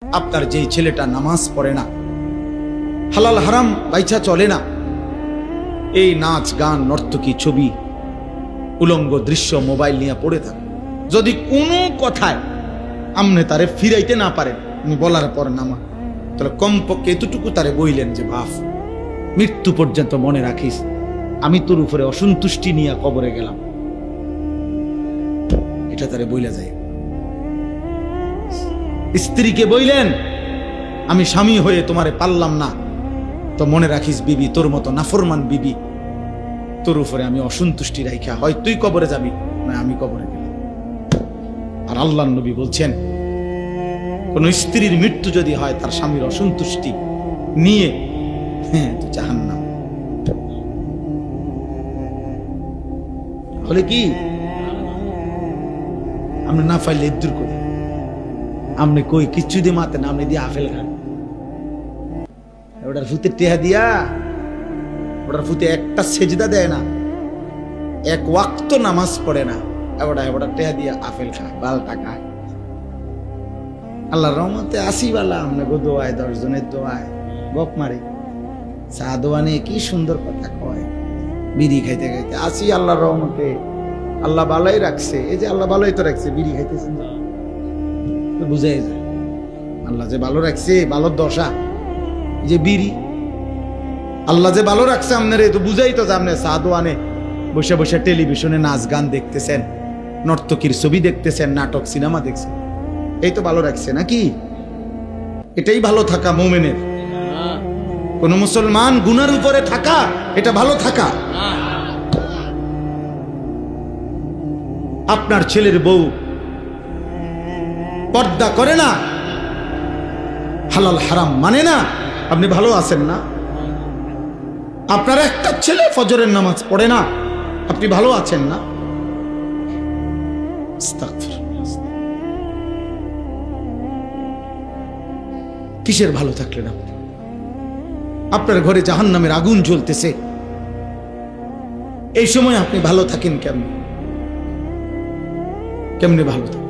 আপনার যেই ছেলেটা নামাজ পড়ে না, হালাল হারাম বাইচা চলে না, এই নাচ গান নর্তকী ছবি উলঙ্গ দৃশ্য মোবাইল নিয়ে পড়ে থাকে, যদি কোনো কথায় আমনে তারে ফিরাইতে না পারেন, আমি বলার পর নামা, তাহলে কমপক্ষে এতটুকু তারে বইলেন যে বাপ, মৃত্যু পর্যন্ত মনে রাখিস আমি তোর উপরে অসন্তুষ্টি নিয়ে কবরে গেলাম, এটা তারে বইলা যায়। স্ত্রীকে বইলেন আমি স্বামী হয়ে তোমারে পারলাম না, তো মনে রাখিস বিবি, তোর মতো নাফরমান বিবি, তোর উপরে আমি অসন্তুষ্টি রাখা, হয় তুই কবরে যাবি না আমি কবরে গেলাম। আর আল্লাহর নবী বলছেন কোন স্ত্রীর মৃত্যু যদি হয় তার স্বামীর অসন্তুষ্টি নিয়ে, হ্যাঁ তো জাহান্নাম। হলে কি আমরা না পাইলে দূর করি, আপনি কই কিচ্ছু দিয়ে মাতে না, আপনি দিয়ে আফেল খান, ওটার ফুতে টেহা দিয়া, ওটার ফুতে একটা সেজদা দেয় না, এক ওয়াক্ত নামাজ পড়ে না, ওটা টেহা দিয়া আফেল খায়, বাল টাকা। আল্লাহর রহমতে আসি বালা আমরা গো দোয়ায়, 10 জনের দোয়ায় বক মারে, চা দোয়া নিয়ে কি সুন্দর কথা কয়, বিড়ি খাইতে খাইতে আসি আল্লাহর রহমতে, আল্লাহ ভালোই রাখছে, এই যে আল্লাহ ভালোই তো রাখছে, বিড়ি খাইতেছেন তো বুঝাই যায় আল্লাহ যে ভালো রাখছে, ভালোর দশা যে বিড়ি, আল্লাহ যে ভালো রাখছে আপনার, এই তো বুঝাই তো যে আপনি চা দোয়ানে বসে বসে টেলিভিশনে নাচ গান দেখতেছেন, নর্তকীর ছবি দেখতেছেন, নাটক সিনেমা দেখছেন, এই তো ভালো রাখছে নাকি? এটাই ভালো থাকা মুমিনের। কোন মুসলমান গুনার উপরে থাকা এটা ভালো থাকা। আপনার ছেলের বউ পর্দা করে না, হালাল হারাম মানে না, আপনি ভালো আছেন না? আপনার একটা ছেলে ফজরের নামাজ পড়ে না, আপনি ভালো আছেন না? কিসের ভালো থাকলেন আপনি? আপনার ঘরে জাহান্নামের আগুন জ্বলতেছে, এই সময় আপনি ভালো থাকেন কেমনে? কেমনে ভালো থাকেন?